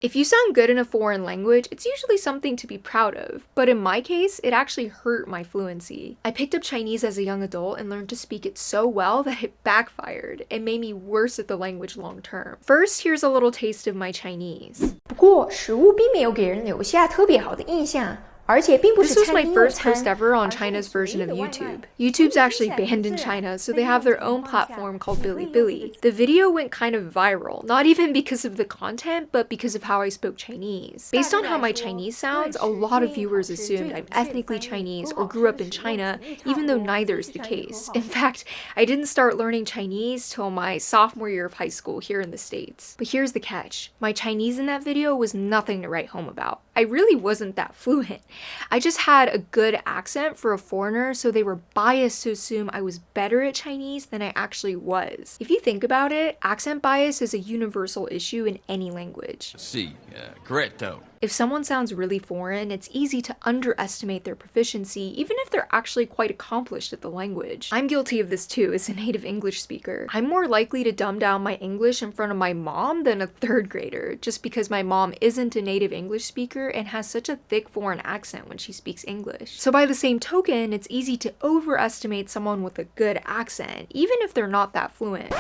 If you sound good in a foreign language, it's usually something to be proud of, but in my case, it actually hurt my fluency. I picked up Chinese as a young adult and learned to speak it so well that it backfired and made me worse at the language long term. First, here's a little taste of my Chinese. 不过，食物并没有给人留下特别好的印象。而且并不是 This was 餐 my 厅用 first 餐 post ever on 而是 China's 随意 version of 的外卖 YouTube. YouTube's actually banned in China, so they have their own platform called Bilibili. The video went kind of viral, not even because of the content, but because of how I spoke Chinese. Based on how my Chinese sounds, a lot of viewers assumed I'm ethnically Chinese or grew up in China, even though neither is the case. In fact, I didn't start learning Chinese till my sophomore year of high school here in the States. But here's the catch. My Chinese in that video was nothing to write home about. I really wasn't that fluent. I just had a good accent for a foreigner, so they were biased to assume I was better at Chinese than I actually was. If you think about it, accent bias is a universal issue in any language. Sí, correcto. If someone sounds really foreign, it's easy to underestimate their proficiency, even if they're actually quite accomplished at the language. I'm guilty of this too as a native English speaker. I'm more likely to dumb down my English in front of my mom than a third grader, just because my mom isn't a native English speaker and has such a thick foreign accent when she speaks English. So by the same token, it's easy to overestimate someone with a good accent, even if they're not that fluent.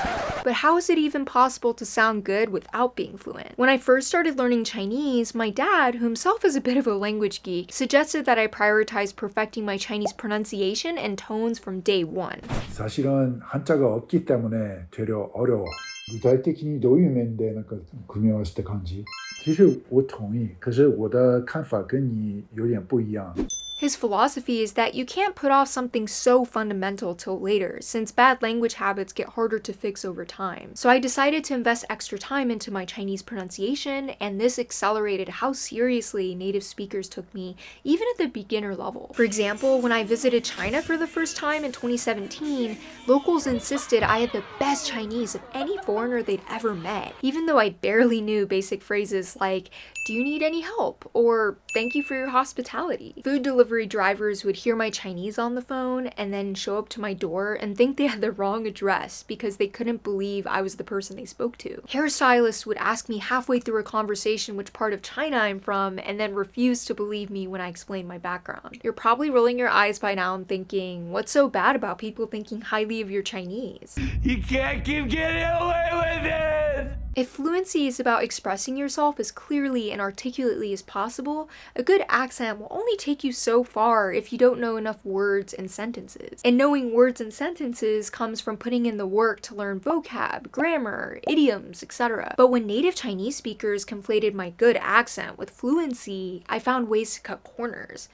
But how is it even possible to sound good without being fluent? When I first started learning Chinese, my dad, who himself is a bit of a language geek, suggested that I prioritize perfecting my Chinese pronunciation and tones from day one. 사실은 한자가 없기 때문에 되려 어려워. 具体的にどういう面でなんか組み合わせた感じ？其实我同意，可是我的看法跟你有点不一样。 His philosophy is that you can't put off something so fundamental till later, since bad language habits get harder to fix over time. So I decided to invest extra time into my Chinese pronunciation, and this accelerated how seriously native speakers took me, even at the beginner level. For example, when I visited China for the first time in 2017, locals insisted I had the best Chinese of any foreigner they'd ever met, even though I barely knew basic phrases like, "Do you need any help?" or "Thank you for your hospitality." Food delivery drivers would hear my Chinese on the phone and then show up to my door and think they had the wrong address because they couldn't believe I was the person they spoke to. Hairstylists would ask me halfway through a conversation which part of China I'm from and then refuse to believe me when I explain my background. You're probably rolling your eyes by now and thinking, what's so bad about people thinking highly of your Chinese? You can't keep getting away with it! If fluency is about expressing yourself as clearly and articulately as possible, a good accent will only take you so far if you don't know enough words and sentences. And knowing words and sentences comes from putting in the work to learn vocab, grammar, idioms, etc. But when native Chinese speakers conflated my good accent with fluency, I found ways to cut corners,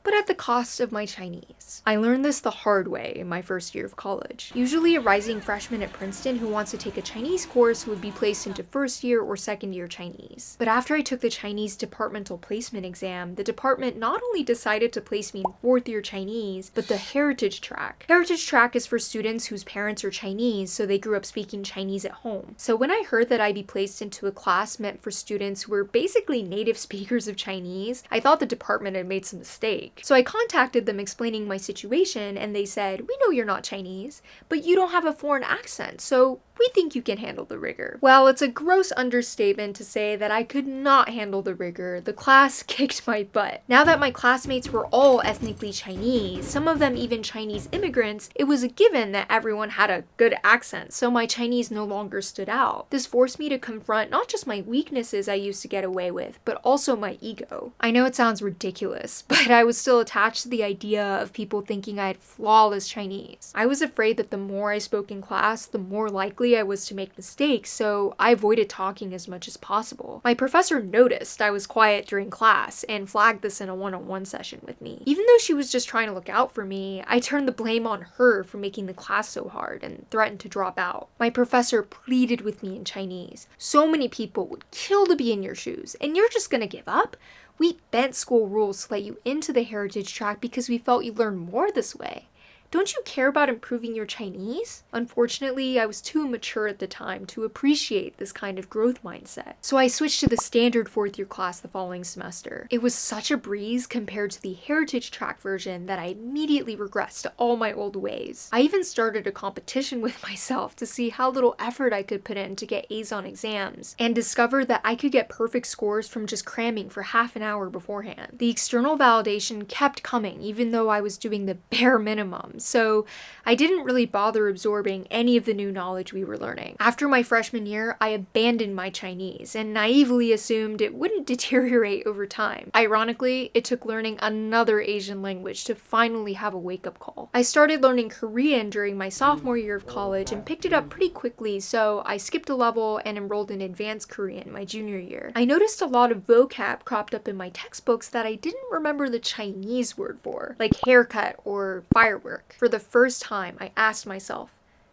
but at the cost of my Chinese. I learned this the hard way in my first year of college. Usually a rising freshman at Princeton who wants to take a Chinese course would be placed into first year or second year Chinese. But after I took the Chinese departmental placement exam, the department not only decided to place me in fourth year Chinese, but the heritage track. Heritage track is for students whose parents are Chinese, so they grew up speaking Chinese at home. So when I heard that I'd be placed into a class meant for students who were basically native speakers of Chinese, I thought the department had made some mistake. So I contacted them explaining my situation, and they said, "We know you're not Chinese, but you don't have a foreign accent, so we think you can handle the rigor." Well, it's a gross understatement to say that I could not handle the rigor. The class kicked my butt. Now that my classmates were all ethnically Chinese, some of them even Chinese immigrants, it was a given that everyone had a good accent, so my Chinese no longer stood out. This forced me to confront not just my weaknesses I used to get away with, but also my ego. I know it sounds ridiculous, but I was still attached to the idea of people thinking I had flawless Chinese. I was afraid that the more I spoke in class, the more likely I was to make mistakes, so I avoided talking as much as possible. My professor noticed I was quiet during class and flagged this in a one-on-one session with me. Even though she was just trying to look out for me, I turned the blame on her for making the class so hard and threatened to drop out. My professor pleaded with me in Chinese. "So many people would kill to be in your shoes, and you're just gonna give up? We bent school rules to let you into the heritage track because we felt you'd learn more this way. Don't you care about improving your Chinese? Unfortunately, I was too immature at the time to appreciate this kind of growth mindset. So I switched to the standard 4th year class the following semester. It was such a breeze compared to the heritage track version that I immediately regressed to all my old ways. I even started a competition with myself to see how little effort I could put in to get A's on exams, and discovered that I could get perfect scores from just cramming for half an hour beforehand. The external validation kept coming even though I was doing the bare minimum, so I didn't really bother absorbing any of the new knowledge we were learning. After my freshman year, I abandoned my Chinese and naively assumed it wouldn't deteriorate over time. Ironically, it took learning another Asian language to finally have a wake-up call. I started learning Korean during my sophomore year of college and picked it up pretty quickly, so I skipped a level and enrolled in advanced Korean my junior year. I noticed a lot of vocab cropped up in my textbooks that I didn't remember the Chinese word for, like haircut or firework. For the first time, I asked myself,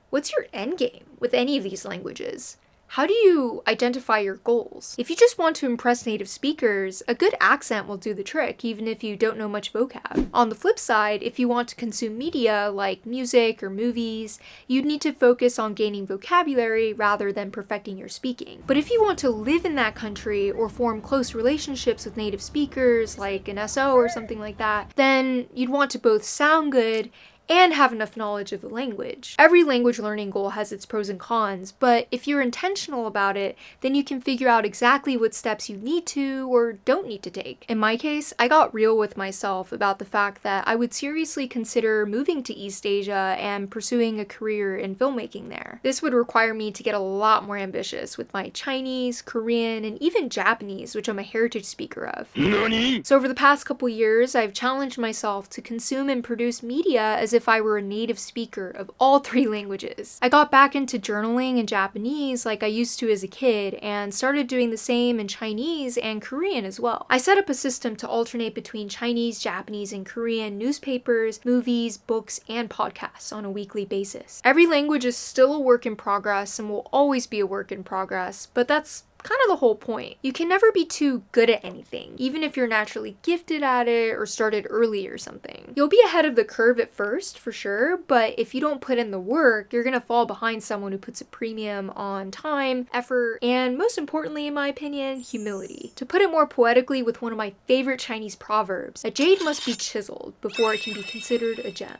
what's your endgame with any of these languages? How do you identify your goals? If you just want to impress native speakers, a good accent will do the trick, even if you don't know much vocab. On the flip side, if you want to consume media like music or movies, you'd need to focus on gaining vocabulary rather than perfecting your speaking. But if you want to live in that country or form close relationships with native speakers, like an SO or something like that, then you'd want to both sound good and have enough knowledge of the language. Every language learning goal has its pros and cons, but if you're intentional about it, then you can figure out exactly what steps you need to or don't need to take. In my case, I got real with myself about the fact that I would seriously consider moving to East Asia and pursuing a career in filmmaking there. This would require me to get a lot more ambitious with my Chinese, Korean, and even Japanese, which I'm a heritage speaker of. NANI? So over the past couple years, I've challenged myself to consume and produce media as if I were a native speaker of all 3 languages. I got back into journaling in Japanese like I used to as a kid and started doing the same in Chinese and Korean as well. I set up a system to alternate between Chinese, Japanese, and Korean newspapers, movies, books, and podcasts on a weekly basis. Every language is still a work in progress and will always be a work in progress, but that's kind of the whole point. You can never be too good at anything, even if you're naturally gifted at it or started early or something. You'll be ahead of the curve at first, for sure, but if you don't put in the work, you're gonna fall behind someone who puts a premium on time, effort, and most importantly, in my opinion, humility. To put it more poetically with one of my favorite Chinese proverbs, a jade must be chiseled before it can be considered a gem.